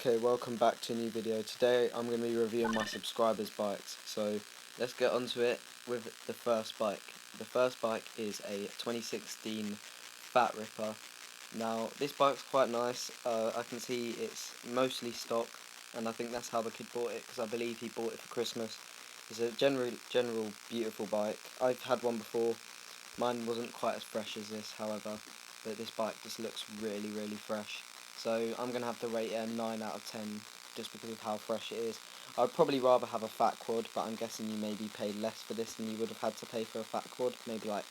Okay, welcome back to a new video. Today I'm going to be reviewing my subscribers' bikes. So let's get onto it with the first bike. The first bike is a 2016 Fat Ripper. Now this bike's quite nice. I can see it's mostly stock, and I think that's how the kid bought it because I believe he bought it for Christmas. It's a general beautiful bike. I've had one before. Mine wasn't quite as fresh as this, however, but this bike just looks really fresh. So I'm going to have to rate it a 9 out of 10 just because of how fresh it is. I'd probably rather have a fat quad, but I'm guessing you maybe paid less for this than you would have had to pay for a fat quad, maybe like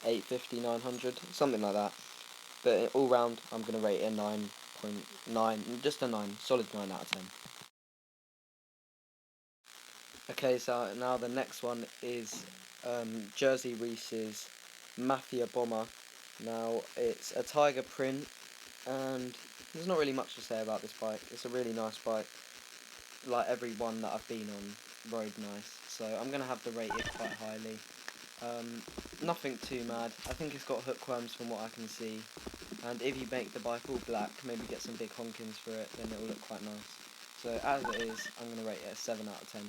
850, 900, something like that. But all round, I'm going to rate it a 9.9, just a 9, solid 9 out of 10. Okay, so now the next one is Jersey Reese's Mafia Bomber. Now it's a tiger print, and there's not really much to say about this bike. It's a really nice bike, like every one that I've been on, rode nice. So I'm going to have to rate it quite highly. Nothing too mad. I think it's got hookworms from what I can see, and if you make the bike all black, maybe get some big honkins for it, then it will look quite nice. So as it is, I'm going to rate it a 7 out of 10.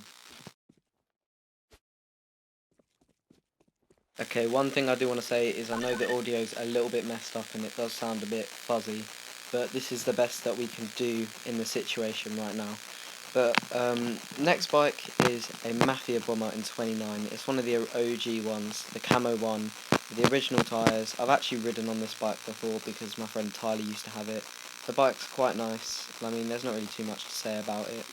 Okay, one thing I do want to say is I know the audio's a little bit messed up and it does sound a bit fuzzy, but this is the best that we can do in the situation right now. But next bike is a Mafia Bomber in 29. It's one of the OG ones, the camo one, with the original tyres. I've actually ridden on this bike before because my friend Tyler used to have it. The bike's quite nice. I mean, there's not really too much to say about it.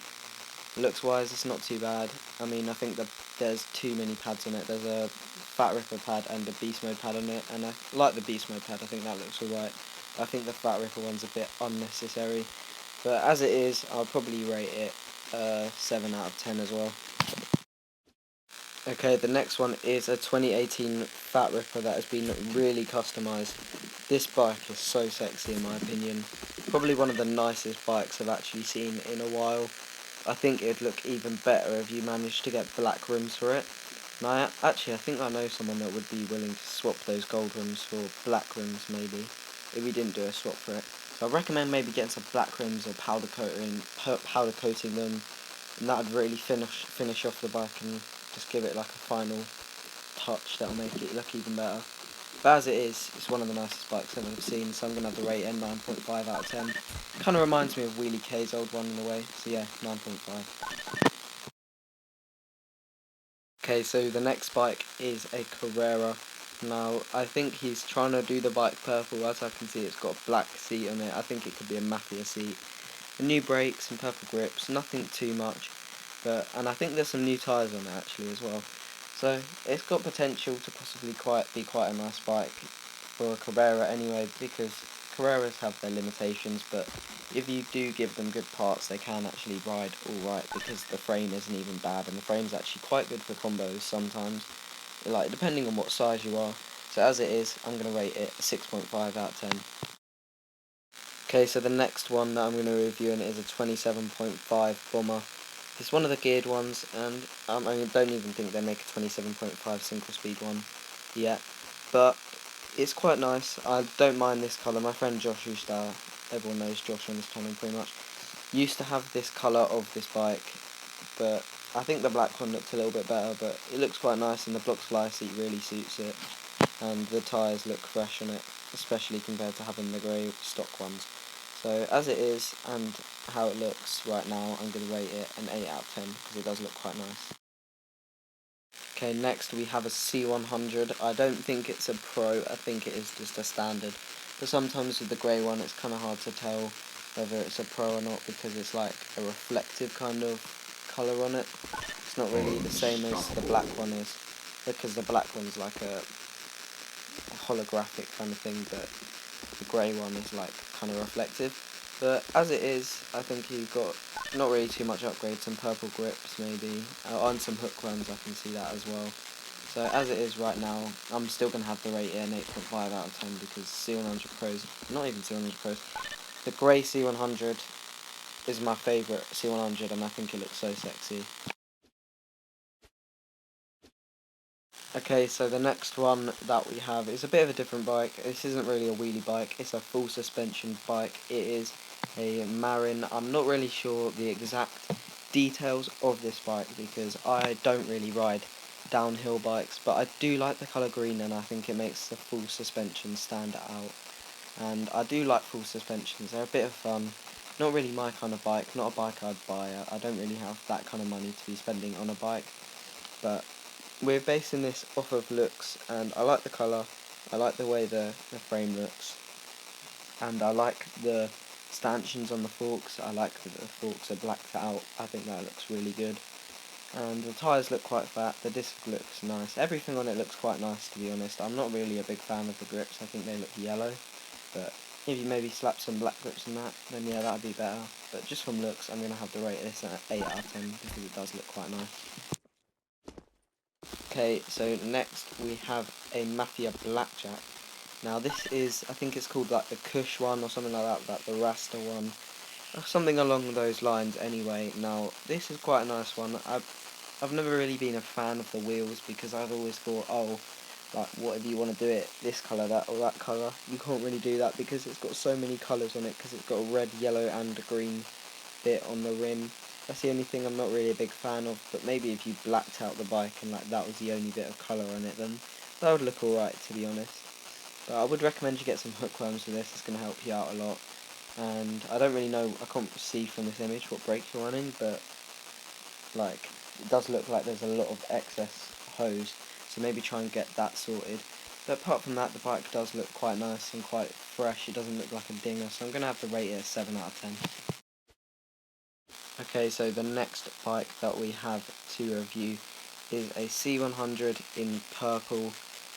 Looks wise, it's not too bad. I mean, I think that there's too many pads on it. There's a Fat Ripper pad and a Beast Mode pad on it, and I like the Beast Mode pad. I think that looks alright. I think the Fat Ripper one's a bit unnecessary, but as it is, I'll probably rate it 7 out of 10 as well. Okay, the next one is a 2018 Fat Ripper that has been really customised. This bike is so sexy in my opinion. Probably one of the nicest bikes I've actually seen in a while. I think it'd look even better if you managed to get black rims for it. Now, I think I know someone that would be willing to swap those gold rims for black rims, maybe, if we didn't do a swap for it. So I recommend maybe getting some black rims or powder coating them, and that would really finish off the bike and just give it like a final touch that'll make it look even better. But as it is, it's one of the nicest bikes I've ever seen, so I'm going to have to rate it 9.5 out of 10. Kind of reminds me of Wheelie K's old one in a way, so yeah, 9.5. Okay, so the next bike is a Carrera. Now, I think he's trying to do the bike purple. As I can see, it's got a black seat on it. I think it could be a Mafia seat. The new brakes and purple grips, nothing too much. And I think there's some new tyres on it actually as well. So it's got potential to possibly be quite a nice bike for a Carrera anyway, because Carreras have their limitations, but if you do give them good parts, they can actually ride alright because the frame isn't even bad, and the frame's actually quite good for combos sometimes, like depending on what size you are. So as it is, I'm going to rate it a 6.5 out of 10. Okay, so the next one that I'm going to review is a 27.5 Bomber. It's one of the geared ones, and I don't even think they make a 27.5 single speed one yet, but it's quite nice. I don't mind this colour. My friend Josh everyone knows Josh on this channel pretty much, used to have this colour of this bike, but I think the black one looks a little bit better, but it looks quite nice, and the block fly seat really suits it, and the tyres look fresh on it, especially compared to having the grey stock ones. So as it is, and how it looks right now, I'm going to rate it an 8 out of 10, because it does look quite nice. Okay, next we have a C100. I don't think it's a Pro, I think it is just a standard. But sometimes with the grey one it's kind of hard to tell whether it's a Pro or not, because it's like a reflective kind of colour on it. It's not really the same as the black one is, because the black one's like a holographic kind of thing, but the grey one is like kind of reflective. But as it is, I think you've got not really too much upgrade, some purple grips maybe, and some hookworms, I can see that as well. So as it is right now, I'm still going to have to rate it an 8.5 out of 10, because C100 Pros, not even C100 Pros, the grey C100 is my favourite C100, and I think it looks so sexy. Okay, so the next one that we have is a bit of a different bike. This isn't really a wheelie bike, it's a full suspension bike. It is a Marin. I'm not really sure the exact details of this bike because I don't really ride downhill bikes, but I do like the colour green and I think it makes the full suspension stand out. And I do like full suspensions, they're a bit of fun. Not really my kind of bike, not a bike I'd buy. I don't really have that kind of money to be spending on a bike, but we're basing this off of looks, and I like the colour, I like the way the frame looks, and I like the stanchions on the forks. I like that the forks are blacked out. I think that looks really good. And the tyres look quite fat, the disc looks nice. Everything on it looks quite nice, to be honest. I'm not really a big fan of the grips, I think they look yellow. But if you maybe slap some black grips on that, then yeah, that would be better. But just from looks, I'm going to have to rate this at 8 out of 10 because it does look quite nice. Okay, so next we have a Mafia Blackjack. Now this is, I think it's called like the Kush one or something like that the Rasta one. Something along those lines anyway. Now this is quite a nice one. I've never really been a fan of the wheels because I've always thought, oh, like what if you want to do it this colour, that or that colour, you can't really do that because it's got so many colours on it, because it's got a red, yellow and a green bit on the rim. That's the only thing I'm not really a big fan of, but maybe if you blacked out the bike and like that was the only bit of colour on it, then that would look alright, to be honest. But I would recommend you get some hookworms with this, it's going to help you out a lot. And I don't really know, I can't see from this image what brake you're running, but like it does look like there's a lot of excess hose, so maybe try and get that sorted. But apart from that, the bike does look quite nice and quite fresh. It doesn't look like a dinger, so I'm going to have to rate it a 7 out of 10. Okay, so the next bike that we have to review is a C100 in purple.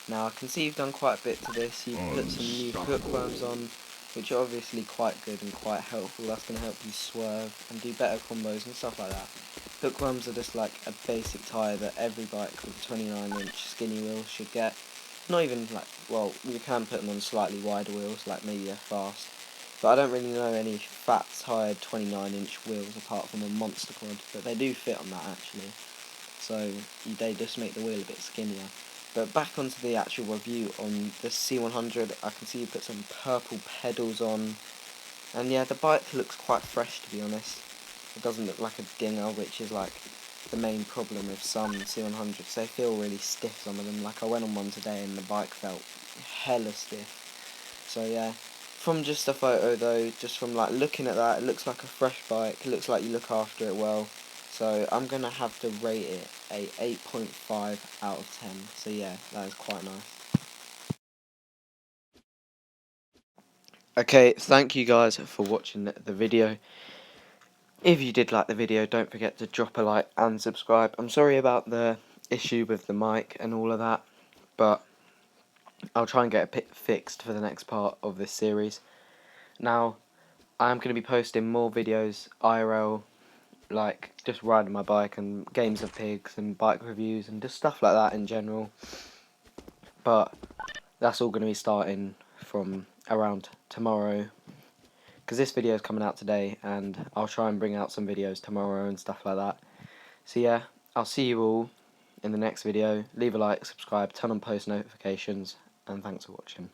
Now I can see you've done quite a bit to this. You've put some new hookworms on, which are obviously quite good and quite helpful. That's going to help you swerve and do better combos and stuff like that. Hookworms are just like a basic tyre that every bike with 29-inch skinny wheels should get. Not even like, well, you can put them on slightly wider wheels, like maybe they're fast. But I don't really know any fat tired 29-inch wheels apart from a Monster Quad, but they do fit on that actually. So they just make the wheel a bit skinnier. But back onto the actual review on the C100, I can see you put some purple pedals on. And yeah, the bike looks quite fresh, to be honest. It doesn't look like a dinger, which is like the main problem with some C100s. They feel really stiff, some of them. Like I went on one today and the bike felt hella stiff. So yeah, from just a photo though, just from like looking at that, it looks like a fresh bike. It looks like you look after it well. So I'm going to have to rate it a 8.5 out of 10. So yeah, that is quite nice. Okay, thank you guys for watching the video. If you did like the video, don't forget to drop a like and subscribe. I'm sorry about the issue with the mic and all of that, but I'll try and get it fixed for the next part of this series. Now, I'm going to be posting more videos, IRL, like just riding my bike and games of pigs and bike reviews and just stuff like that in general. But that's all going to be starting from around tomorrow, because this video is coming out today and I'll try and bring out some videos tomorrow and stuff like that. So yeah, I'll see you all in the next video. Leave a like, subscribe, turn on post notifications, and thanks for watching.